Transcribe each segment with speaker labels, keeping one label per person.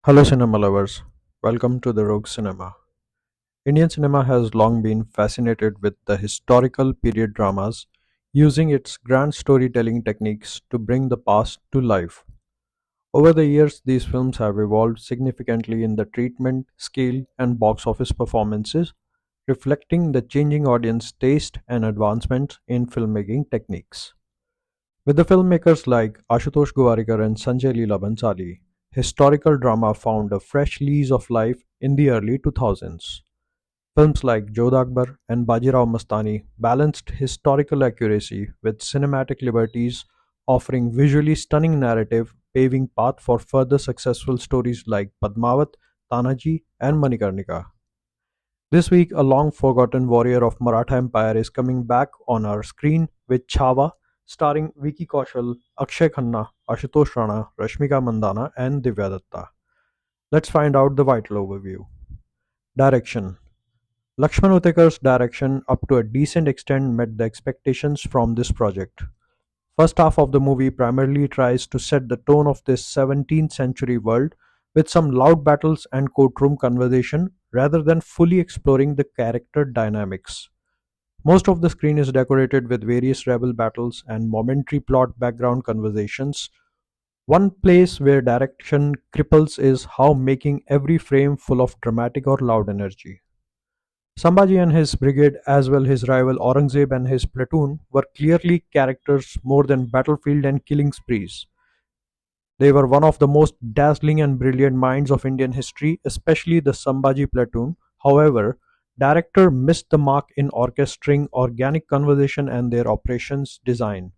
Speaker 1: Hello, cinema lovers. Welcome to the Rogue Cinema. Indian cinema has long been fascinated with the historical period dramas, using its grand storytelling techniques to bring the past to life. Over the years, these films have evolved significantly in the treatment, scale, and box office performances, reflecting the changing audience taste and advancements in filmmaking techniques. With the filmmakers like Ashutosh Gowarikar and Sanjay Leela Bhansali, historical drama found a fresh lease of life in the early 2000s. Films like Jodha Akbar and Bajirao Mastaani balanced historical accuracy with cinematic liberties, offering visually stunning narrative, paving path for further successful stories like Padmavat, Tanhaji, and Manikarnika. This week, a long forgotten warrior of Maratha Empire is coming back on our screen with Chhava, starring Vicky Kaushal, Akshaye Khanna, Ashutosh Rana, Rashmika Mandanna, and Divya Dutta. Let's find out the vital overview. Direction. Lakshman Utekar's direction, up to a decent extent, met the expectations from this project. First half of the movie primarily tries to set the tone of this 17th century world with some loud battles and courtroom conversation rather than fully exploring the character dynamics. Most of the screen is decorated with various rebel battles and momentary plot background conversations. One place where direction cripples is how making every frame full of dramatic or loud energy. Sambhaji and his brigade, as well his rival Aurangzeb and his platoon, were clearly characters more than battlefield and killing sprees. They were one of the most dazzling and brilliant minds of Indian history, especially the Sambhaji platoon. However, director missed the mark in orchestrating organic conversation and their operations design.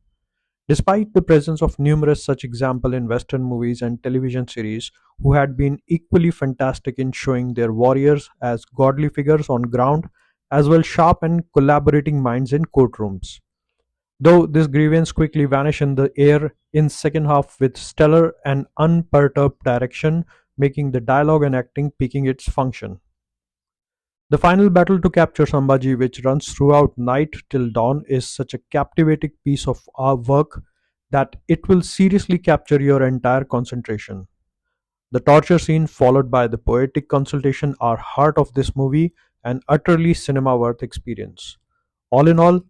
Speaker 1: Despite the presence of numerous such examples in Western movies and television series who had been equally fantastic in showing their warriors as godly figures on ground, as well sharp and collaborating minds in courtrooms. Though this grievance quickly vanished in the air in second half with stellar and unperturbed direction, making the dialogue and acting peaking its function. The final battle to capture Sambhaji, which runs throughout night till dawn, is such a captivating piece of our work that it will seriously capture your entire concentration. The torture scene, followed by the poetic consultation, are heart of this movie and utterly cinema worth experience. All in all,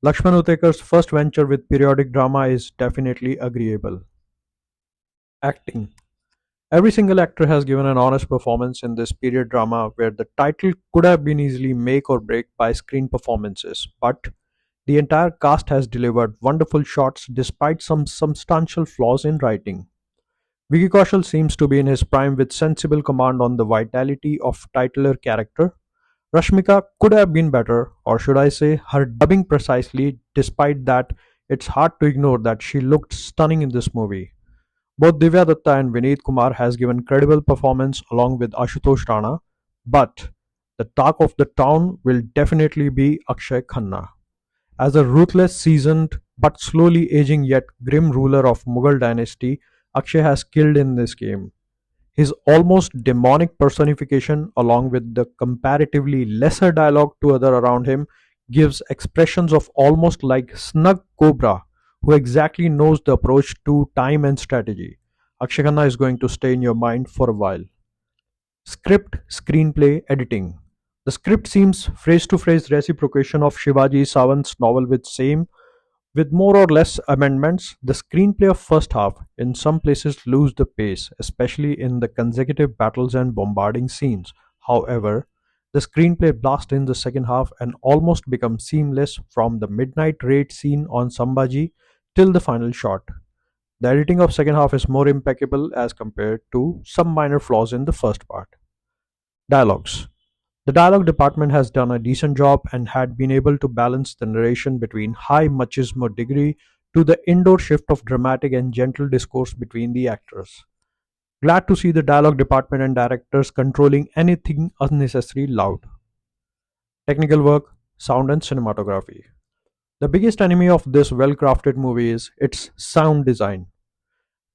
Speaker 1: Lakshman Utekar's first venture with periodic drama is definitely agreeable. Acting. Every single actor has given an honest performance in this period drama where the title could have been easily make or break by screen performances, but the entire cast has delivered wonderful shots despite some substantial flaws in writing. Vicky Kaushal seems to be in his prime with sensible command on the vitality of titular character. Rashmika could have been better, or should I say, her dubbing precisely, despite that, it's hard to ignore that she looked stunning in this movie. Both Divya Dutta and Vineet Kumar has given credible performance along with Ashutosh Rana, but the talk of the town will definitely be Akshaye Khanna. As a ruthless, seasoned, but slowly aging yet grim ruler of Mughal dynasty, Akshay has killed in this game. His almost demonic personification, along with the comparatively lesser dialogue to other around him, gives expressions of almost like snug cobra who exactly knows the approach to time and strategy. Akshay Khanna is going to stay in your mind for a while. Script, screenplay, editing. The script seems phrase to phrase reciprocation of Shivaji Sawant's novel with more or less amendments. The screenplay of first half in some places lose the pace, especially in the consecutive battles and bombarding scenes. However, the screenplay blasts in the second half and almost becomes seamless from the midnight raid scene on Sambhaji till the final shot. The editing of second half is more impeccable as compared to some minor flaws in the first part. Dialogues. The dialogue department has done a decent job and had been able to balance the narration between high machismo degree to the indoor shift of dramatic and gentle discourse between the actors. Glad to see the dialogue department and directors controlling anything unnecessary loud. Technical work, sound and cinematography. The biggest enemy of this well crafted movie is its sound design.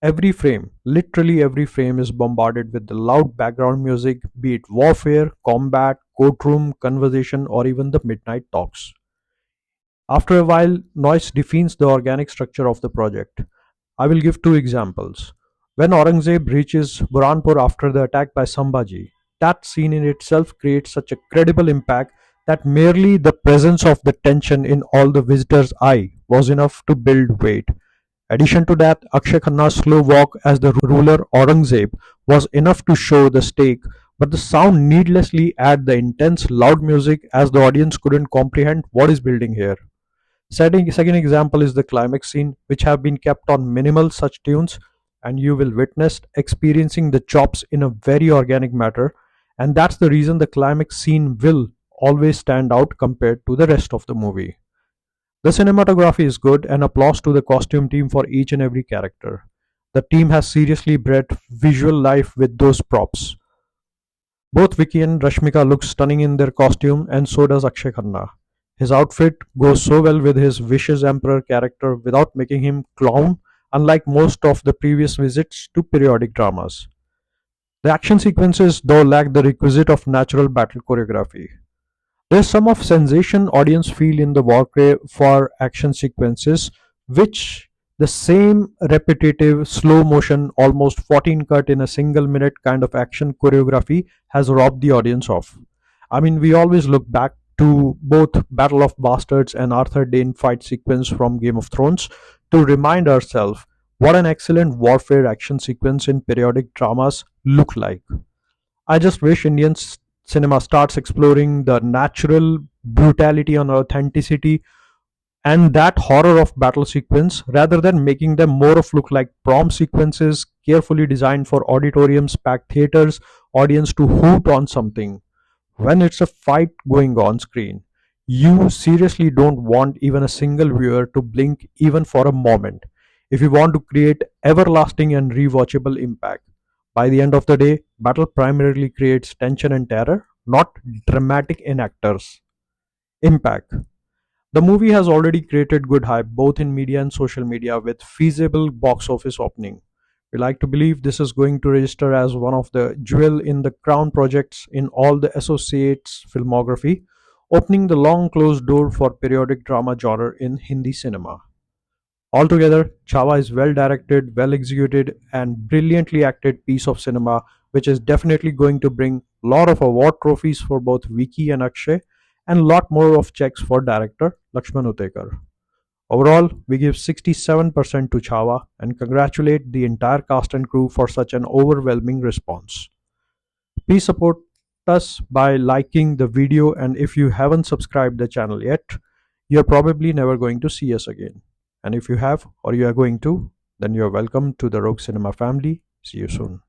Speaker 1: Every frame, literally every frame, is bombarded with the loud background music, be it warfare, combat, courtroom, conversation, or even the midnight talks. After a while, noise defines the organic structure of the project. I will give two examples. When Aurangzeb reaches Burhanpur after the attack by Sambhaji, that scene in itself creates such a credible impact that merely the presence of the tension in all the visitors' eye was enough to build weight. Addition to that, Akshay Khanna's slow walk as the ruler Aurangzeb was enough to show the stake, but the sound needlessly add the intense loud music as the audience couldn't comprehend what is building here. Second example is the climax scene, which have been kept on minimal such tunes, and you will witness experiencing the chops in a very organic matter, and that's the reason the climax scene will always stand out compared to the rest of the movie. The cinematography is good, and applause to the costume team for each and every character. The team has seriously bred visual life with those props. Both Vicky and Rashmika look stunning in their costume, and so does Akshay Khanna. His outfit goes so well with his vicious emperor character without making him clown, unlike most of the previous visits to periodic dramas. The action sequences, though, lack the requisite of natural battle choreography. There's some of sensation audience feel in the warfare for action sequences, which the same repetitive, slow motion, almost 14 cut in a single minute kind of action choreography has robbed the audience of. I mean, we always look back to both Battle of Bastards and Arthur Dane fight sequence from Game of Thrones to remind ourselves what an excellent warfare action sequence in periodic dramas look like. I just wish cinema starts exploring the natural brutality and authenticity and that horror of battle sequence rather than making them more of look like prom sequences carefully designed for auditoriums, packed theaters, audience to hoot on something. When it's a fight going on screen, you seriously don't want even a single viewer to blink even for a moment if you want to create everlasting and rewatchable impact. By the end of the day, battle primarily creates tension and terror, not dramatic enactors. Impact. The movie has already created good hype both in media and social media with feasible box office opening. We like to believe this is going to register as one of the jewel in the crown projects in all the associates filmography, opening the long closed door for periodic drama genre in Hindi cinema. Altogether, Chhava is well directed, well executed, and brilliantly acted piece of cinema, which is definitely going to bring a lot of award trophies for both Vicky and Akshay, and a lot more of checks for director Lakshman Utekar. Overall, we give 67% to Chhava and congratulate the entire cast and crew for such an overwhelming response. Please support us by liking the video, and if you haven't subscribed the channel yet, you're probably never going to see us again. And if you have or you are going to, then you're welcome to the Rogue Cinema family. See you soon.